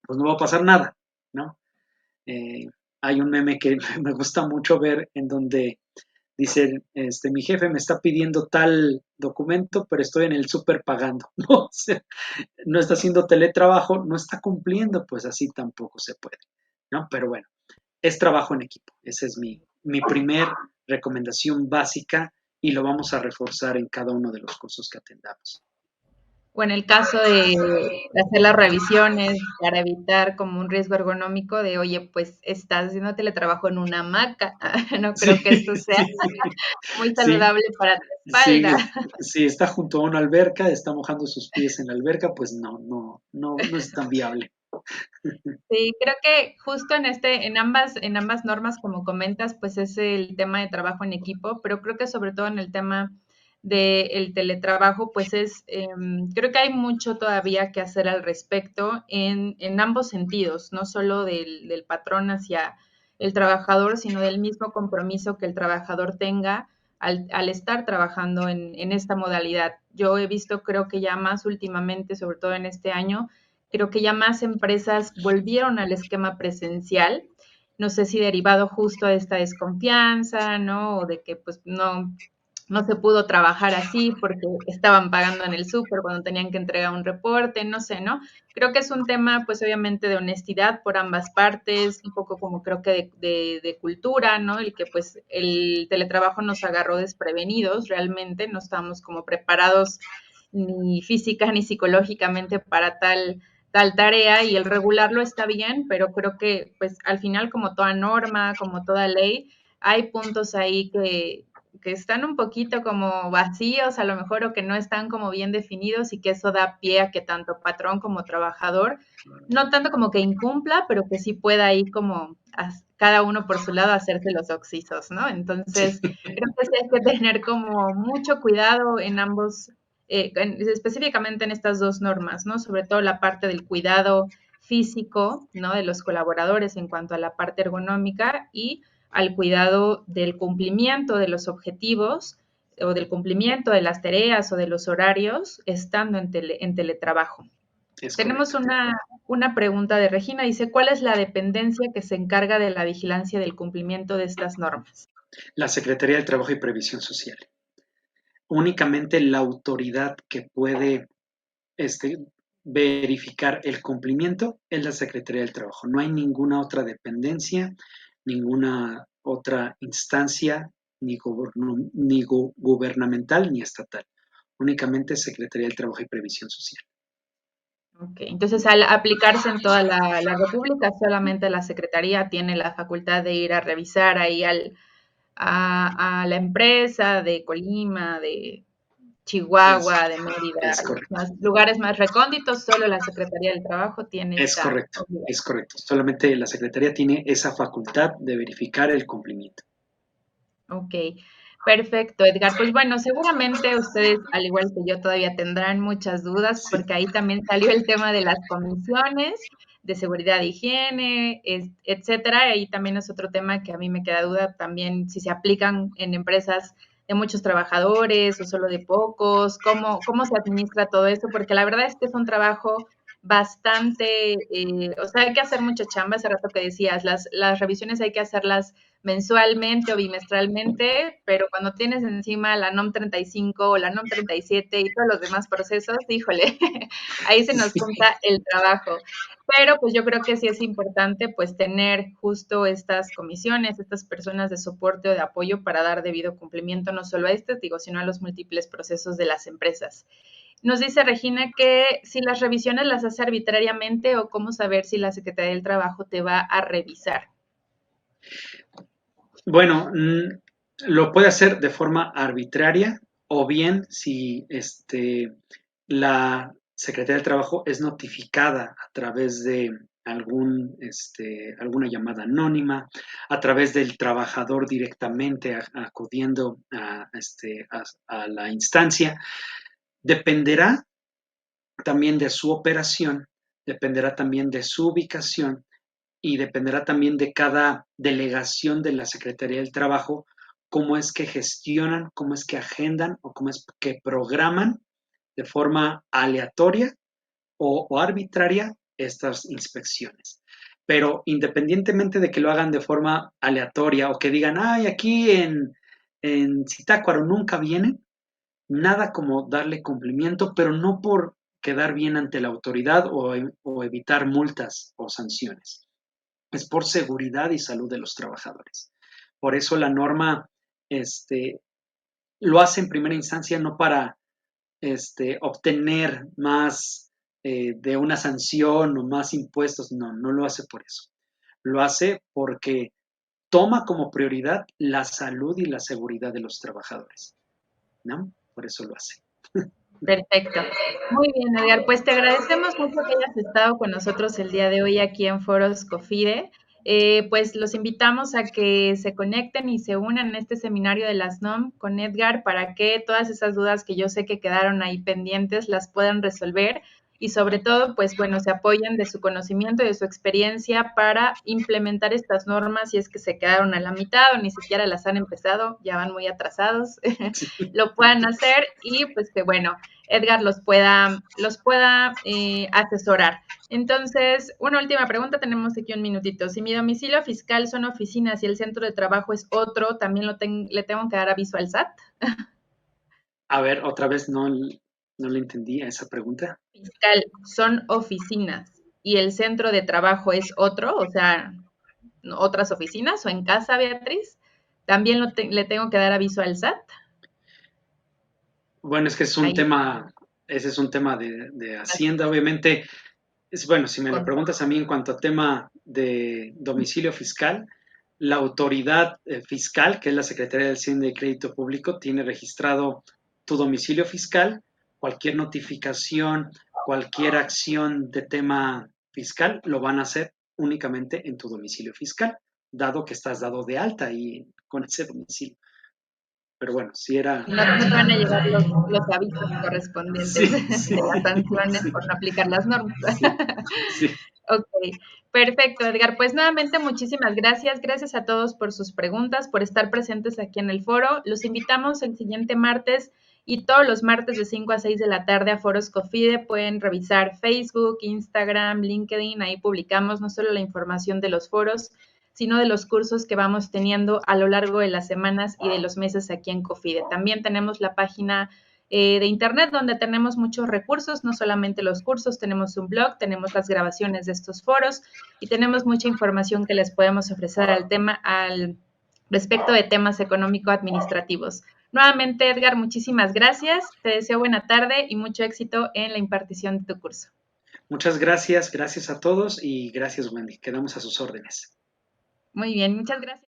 pues no va a pasar nada, ¿no? Eh, Hay un meme que me gusta mucho ver en donde dice, mi jefe me está pidiendo tal documento, pero estoy en el súper pagando, ¿no? O sea, no está haciendo teletrabajo, no está cumpliendo, pues así tampoco se puede, ¿no? Pero bueno, es trabajo en equipo. Esa es mi primer recomendación básica y lo vamos a reforzar en cada uno de los cursos que atendamos. O en el caso de hacer las revisiones para evitar como un riesgo ergonómico de, oye, pues estás haciendo teletrabajo en una hamaca. No Sí, creo que esto sea muy sí, saludable para tu sí, espalda. si está junto a una alberca, está mojando sus pies en la alberca, pues no es tan viable. Sí, creo que justo en ambas normas, como comentas, pues es el tema de trabajo en equipo, pero creo que sobre todo en el tema del teletrabajo, pues creo que hay mucho todavía que hacer al respecto en ambos sentidos, no solo del patrón hacia el trabajador, sino del mismo compromiso que el trabajador tenga al estar trabajando en esta modalidad. Yo he visto, creo que ya más últimamente, sobre todo en este año, creo que ya más empresas volvieron al esquema presencial. No sé si derivado justo de esta desconfianza, ¿no? O de que pues no se pudo trabajar así porque estaban pagando en el súper cuando tenían que entregar un reporte, no sé, ¿no? Creo que es un tema, pues obviamente, de honestidad por ambas partes, un poco como creo que de cultura, ¿no? El que pues el teletrabajo nos agarró desprevenidos, realmente no estábamos como preparados ni física ni psicológicamente para tal tarea y el regularlo está bien, pero creo que pues al final como toda norma, como toda ley, hay puntos ahí que están un poquito como vacíos a lo mejor o que no están como bien definidos y que eso da pie a que tanto patrón como trabajador, no tanto como que incumpla, pero que sí pueda ir como cada uno por su lado hacerse los oxisos, ¿no? Entonces, Sí, creo que sí hay que tener como mucho cuidado en ambos, específicamente en estas dos normas, ¿no? Sobre todo la parte del cuidado físico, ¿no? De los colaboradores en cuanto a la parte ergonómica y al cuidado del cumplimiento de los objetivos o del cumplimiento de las tareas o de los horarios estando en teletrabajo. es Tenemos correcto. una pregunta de Regina, dice, ¿cuál es la dependencia que se encarga de la vigilancia del cumplimiento de estas normas? La Secretaría del Trabajo y Previsión Social. Únicamente la autoridad que puede este, verificar el cumplimiento es la Secretaría del Trabajo. No hay ninguna otra dependencia, ninguna otra instancia, ni gubernamental ni estatal. Únicamente Secretaría del Trabajo y Previsión Social. Ok, entonces al aplicarse en toda la República, solamente la Secretaría tiene la facultad de ir a revisar ahí a la empresa de Colima, de Es, Chihuahua, de Mérida, es los correcto. lugares más recónditos, solo la Secretaría del Trabajo tiene Es esta correcto. Es obligación. correcto. Solamente la Secretaría tiene esa facultad de verificar el cumplimiento. Ok, perfecto, Edgar. Pues bueno, seguramente ustedes, al igual que yo, todavía tendrán muchas dudas Sí, porque ahí también salió el tema de las comisiones de seguridad e higiene, etcétera. Ahí también es otro tema que a mí me queda duda también si se aplican en empresas de muchos trabajadores o solo de pocos, cómo se administra todo eso, porque la verdad es que es un trabajo bastante, o sea, hay que hacer mucha chamba, hace rato que decías, las revisiones hay que hacerlas mensualmente o bimestralmente, pero cuando tienes encima la NOM 35 o la NOM 37 y todos los demás procesos, híjole, ahí se nos sí, junta el trabajo. Pero pues yo creo que sí es importante pues tener justo estas comisiones, estas personas de soporte o de apoyo para dar debido cumplimiento no solo a este, digo, sino a los múltiples procesos de las empresas. Nos dice Regina que si las revisiones las hace arbitrariamente o cómo saber si la Secretaría del Trabajo te va a revisar. bueno, lo puede hacer de forma arbitraria o bien si la Secretaría del Trabajo es notificada a través de alguna llamada anónima, a través del trabajador directamente acudiendo a la instancia. Dependerá también de su operación, dependerá también de su ubicación y dependerá también de cada delegación de la Secretaría del Trabajo, cómo es que gestionan, cómo es que agendan o cómo es que programan de forma aleatoria o arbitraria estas inspecciones. Pero independientemente de que lo hagan de forma aleatoria o que digan, ay, aquí en Zitácuaro nunca vienen, nada como darle cumplimiento, pero no por quedar bien ante la autoridad o evitar multas o sanciones, es por seguridad y salud de los trabajadores. Por eso la norma este, lo hace en primera instancia no para obtener más de una sanción o más impuestos, no, no lo hace por eso. Lo hace porque toma como prioridad la salud y la seguridad de los trabajadores, ¿no? Por eso lo hace. Perfecto. Muy bien, Edgar. Pues te agradecemos mucho que hayas estado con nosotros el día de hoy aquí en Foros Cofide. Pues los invitamos a que se conecten y se unan en este seminario de las NOM con Edgar para que todas esas dudas que yo sé que quedaron ahí pendientes las puedan resolver y sobre todo, pues bueno, se apoyen de su conocimiento y de su experiencia para implementar estas normas si es que se quedaron a la mitad o ni siquiera las han empezado, ya van muy atrasados, lo puedan hacer y pues que bueno, Edgar los pueda asesorar. Entonces, una última pregunta, tenemos aquí un minutito. Si mi domicilio fiscal son oficinas y el centro de trabajo es otro, ¿también le tengo que dar aviso al SAT? A ver, otra vez no le entendí a esa pregunta. Fiscal son oficinas y el centro de trabajo es otro, o sea, otras oficinas o en casa, Beatriz, ¿también le tengo que dar aviso al SAT? Bueno, es que Ahí, ese es un tema de Hacienda, obviamente. Bueno, si me lo preguntas a mí en cuanto a tema de domicilio fiscal, La autoridad fiscal, que es la Secretaría de Hacienda y Crédito Público, tiene registrado tu domicilio fiscal. Cualquier notificación, cualquier acción de tema fiscal, lo van a hacer únicamente en tu domicilio fiscal, dado que estás dado de alta ahí con ese domicilio. Pero bueno, si era... No te van a llegar los avisos correspondientes Sí, sí, de las sanciones sí, por no aplicar las normas. sí, sí. Ok, perfecto, Edgar. Pues nuevamente muchísimas gracias. Gracias a todos por sus preguntas, por estar presentes aquí en el foro. Los invitamos el siguiente martes y todos los martes de 5 a 6 de la tarde a Foros Cofide. Pueden revisar Facebook, Instagram, LinkedIn. Ahí publicamos no solo la información de los foros, sino de los cursos que vamos teniendo a lo largo de las semanas y de los meses aquí en Cofide. También tenemos la página de internet donde tenemos muchos recursos, no solamente los cursos, tenemos un blog, tenemos las grabaciones de estos foros y tenemos mucha información que les podemos ofrecer al respecto de temas económico-administrativos. Nuevamente, Edgar, muchísimas gracias. Te deseo buena tarde y mucho éxito en la impartición de tu curso. Muchas gracias, gracias a todos y gracias, Wendy. Quedamos a sus órdenes. Muy bien, muchas gracias.